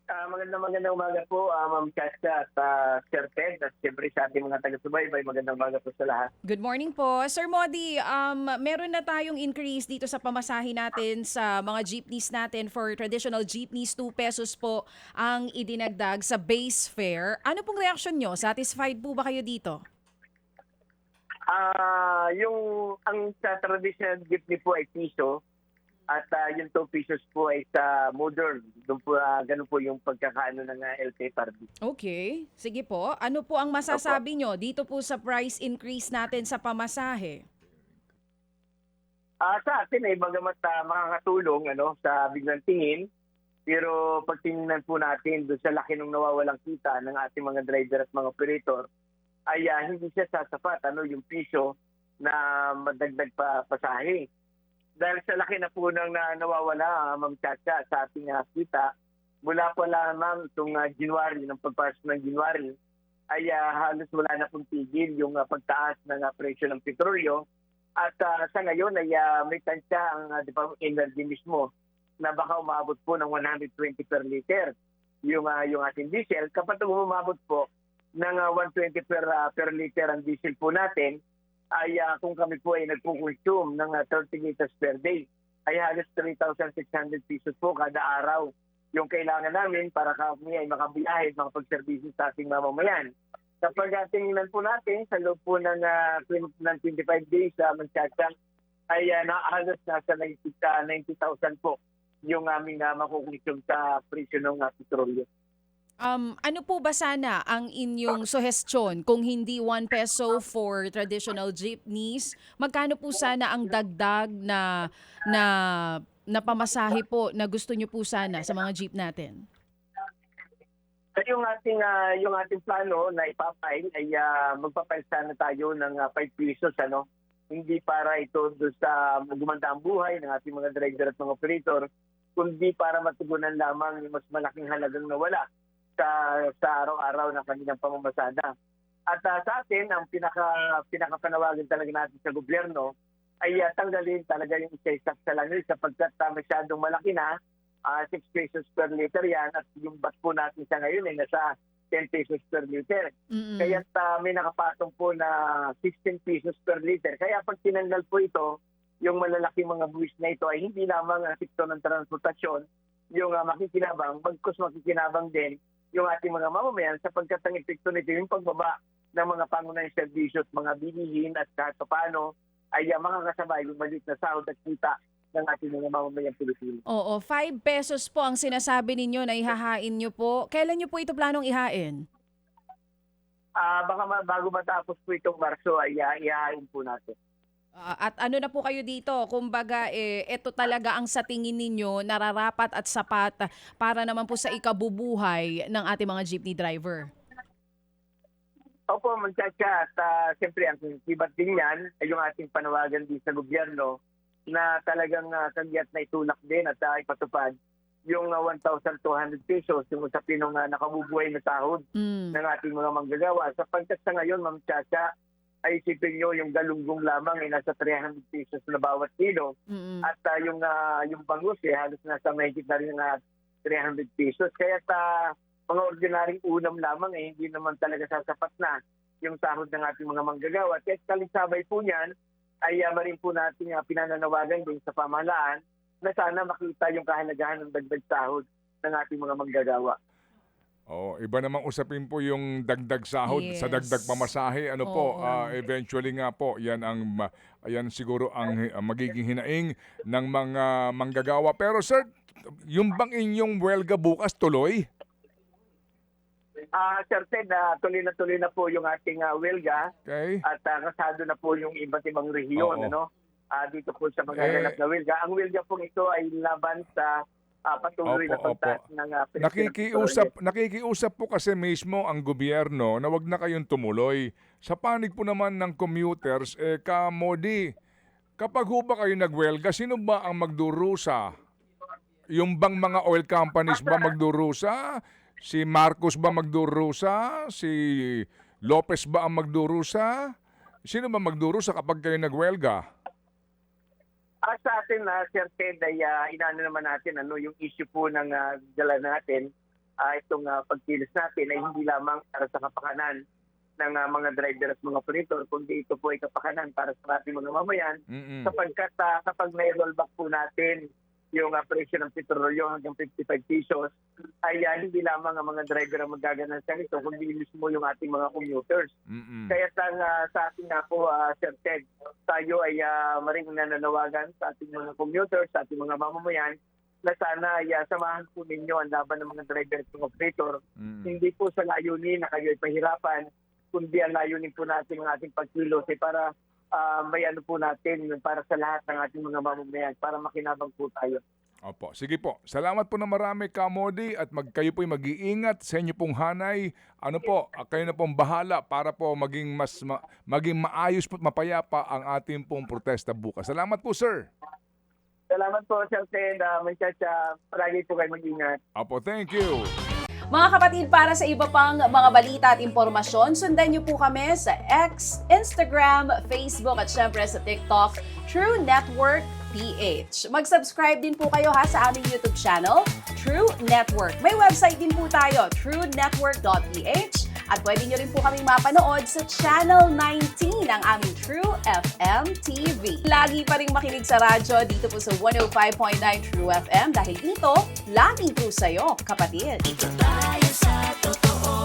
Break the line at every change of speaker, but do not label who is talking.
Magandang umaga po, Ma'am Chacha at Sir Ted at siyempre sa ating mga taga-subaybay. Magandang umaga po sa lahat.
Good morning po. Sir Modi, meron na tayong increase dito sa pamasahe natin sa mga jeepneys natin. For traditional jeepneys, 2 pesos po ang idinagdag sa base fare. Ano pong reaksyon nyo? Satisfied po ba kayo dito?
Ang sa traditional jeepney po ay piso at yung 2 pesos po ay sa modern. Doon po, ganun po yung pagkakaano ng LTFRB.
Okay. Sige po. Ano po ang
Opo.
masasabi nyo dito po sa price increase natin sa pamasahe?
Sa atin ay bagamat makakatulong sa biglang tingin, pero pag tingnan po natin doon sa laki ng nawawalang kita ng ating mga driver at mga operator, ay hindi siya sasapat yung piso na madagdag pa pasahe. Dahil sa laki na po ng nawawala, Ma'am Chacha, sa ating kita, mula pa lamang itong January, ng pagpasok ng January, ay halos wala na pong tigil yung pagtaas ng presyo ng petrolyo. At sa ngayon ay may tansya ang Department of Energy mismo na baka umabot po ng 120 per liter yung ating diesel. Kapag umabot po ng 120 per liter ang diesel po natin, ay kung kami po ay nagpo-consume ng 30 liters per day, ay halos 3,600 pesos po kada araw yung kailangan namin para kami ay makabiyahe at makapagservisyo sa ating mamamayan. Kapag tingnan po natin sa loob po ng 25 days sa Manchacha, ay halos nasa 90,000 po yung aming makukonsume sa presyo ng petrolyo.
Ano po ba sana ang inyong suhestyon kung hindi 1 peso for traditional jeepneys? Magkano po sana ang dagdag na, na pamasahe po na gusto nyo po sana sa mga jeep natin?
So yung ating plano na ipapile ay magpapile sana tayo ng 5 pesos Hindi para ito doon sa gumanda ang buhay ng ating mga driver at mga operator, kundi para matugunan lamang yung mas malaking halagang nawala sa araw-araw ng kanilang pamamasada. At sa atin, ang pinakapanawagan talaga natin sa gobyerno ay tanggalin talaga yung isa-isak sa langis sapagkat masyadong malaki na, 6 pesos per liter yan at yung bat po natin sa ngayon ay nasa 10 pesos per liter.
Mm-mm.
Kaya may nakapatong po na 16 pesos per liter. Kaya pag tinanggal po ito, yung malalaking mga buwis na ito ay hindi lamang ang sektor ng transportasyon yung makikinabang, bagkus makikinabang din yung ating mga mamamayan sapagkat ang epekto nito yung pagbaba ng mga pangunahing serbisyo at mga bilihin at kahit paano ay makakasabay yung maliit na sahod at kita ng ating mga mamamayang Pilipino.
Oo, 5 pesos po ang sinasabi ninyo na ihahain nyo po. Kailan nyo po ito planong ihain?
Baka bago matapos po itong Marso ay ihahain po natin.
At ano na po kayo dito? Kumbaga, ito talaga ang sa tingin ninyo nararapat at sapat para naman po sa ikabubuhay ng ating mga jeepney driver.
Opo, Manchacha, at siyempre ang kibat din yan ay yung ating panawagan din sa gobyerno na talagang kagyat na itulak din at ipatupad yung 1,200 pesos yung usapin ng nakabubuhay na sahod
Mm.
ng ating mga manggagawa. Sapagkat sa ngayon, Ma'am Chacha, ay isipin nyo yung galunggong lamang ay nasa 300 pesos na bawat kilo.
Mm-mm.
At yung bangus halos nasa mahigit na rin na 300 pesos. Kaya sa mga ordinaryong unam lamang hindi naman talaga sasapat na yung sahod ng ating mga manggagawa. Kaya kalisabay po niyan ay marin po natin pinananawagan din sa pamahalaan na sana makita yung kahalagahan ng dagdag sahod ng ating mga manggagawa.
Oh, iba namang usapin po yung dagdag sahod sa dagdag
Yes.
pamasahe. Ano po,
Oo.
eventually nga po, yan siguro ang magiging hinaing ng mga manggagawa. Pero sir, yung bang inyong welga bukas tuloy?
Sir Ted, tuloy na po yung ating welga
Okay?
at kasado na po yung iba't ibang rehiyon
Oo.
dito po sa mga ganap na welga. Ang welga po ito ay laban sa patuloy na
Opo,
pagtaas
opo.
ng presyo ng petrolyo.
Nakikiusap po kasi mismo ang gobyerno na wag na kayong tumuloy. Sa panig po naman ng commuters, Modi, kapag ho ba kayo nagwelga, sino ba ang magdurusa? Yung bang mga oil companies ba magdurusa? Si Marcos ba magdurusa? Si Lopez ba ang magdurusa? Sino ba magdurusa kapag kayo nagwelga?
Sa atin, Sir Ted, ay inaano naman natin yung issue po ng dala natin itong pagkilos natin ay hindi lamang para sa kapakanan ng mga driver at mga operator, kundi ito po ay kapakanan para sa ating mga mamayan, sapagkat kapag na-roll back po natin yung presyo ng petrolyo hanggang 55 pesos, ay hindi lamang ang mga driver ang magaganasa nito, kundi mismo yung ating mga commuters. Kaya sa ating nga po, Sir Ted, tayo ay maring nananawagan sa ating mga commuters, sa ating mga mamamayan, na sana ay samahan po ninyo ang laban ng mga driver at mga operator. Hindi po sa layunin na kayo ay pahirapan, kundi ang layunin po natin ang ating pagkilos para may ano po natin para sa lahat ng ating mga mamamayan para makinabang po tayo.
Opo, sige po. Salamat po na marami, Kamodi, at kayo po'y mag-iingat sa inyo pong hanay. Ano po, kayo na pong bahala para po maging maging maayos po at mapayapa ang ating pong protesta bukas. Salamat po, sir.
Salamat po, Sir Ted. Palagi po kayo mag-ingat.
Opo, thank you.
Mga kapatid, para sa iba pang mga balita at impormasyon, sundan niyo po kami sa X, Instagram, Facebook at syempre sa TikTok, True Network PH. Mag-subscribe din po kayo sa aming YouTube channel, True Network. May website din po tayo, truenetwork.ph, at pwede niyo rin po kaming mapanood sa Channel 19 ng aming True FM TV. Lagi pa rin makinig sa radyo dito po sa 105.9 True FM dahil dito, laging true sa'yo, kapatid.
Dito tayo sa totoo.